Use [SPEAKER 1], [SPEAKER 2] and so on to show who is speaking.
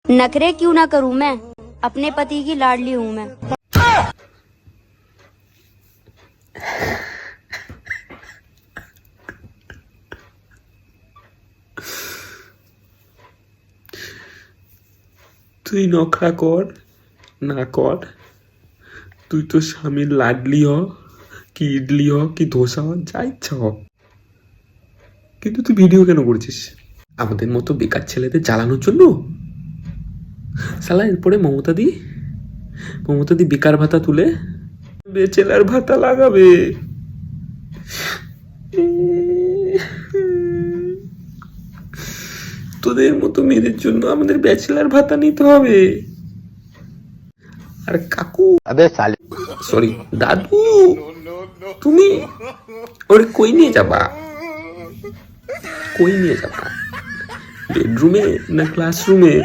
[SPEAKER 1] नखरे क्यों ना करूं मैं, अपने पति की लाडली हूं मैं।
[SPEAKER 2] তুই নখরা কর না কর, তুই তো স্বামীর লাডলি হ, কি ইডলি হ, কি ধোসা হ, যা ইচ্ছা হ, কিন্তু তুই ভিডিও কেন করছিস আমাদের মতো বেকার ছেলেদের জ্বালানোর জন্য? শালা এরপরে মমতাদি বেকার ভাতা তুলে বেচেলার ভাতা লাগাবে। তোদের মতো মেয়েদের জন্য আমাদের ব্যাচেলার ভাতা নিতে হবে। আর কাকু, সরি দাদু, তুমি ওরে কই নিয়ে যাবা? বেডরুমে না ক্লাসরুমে?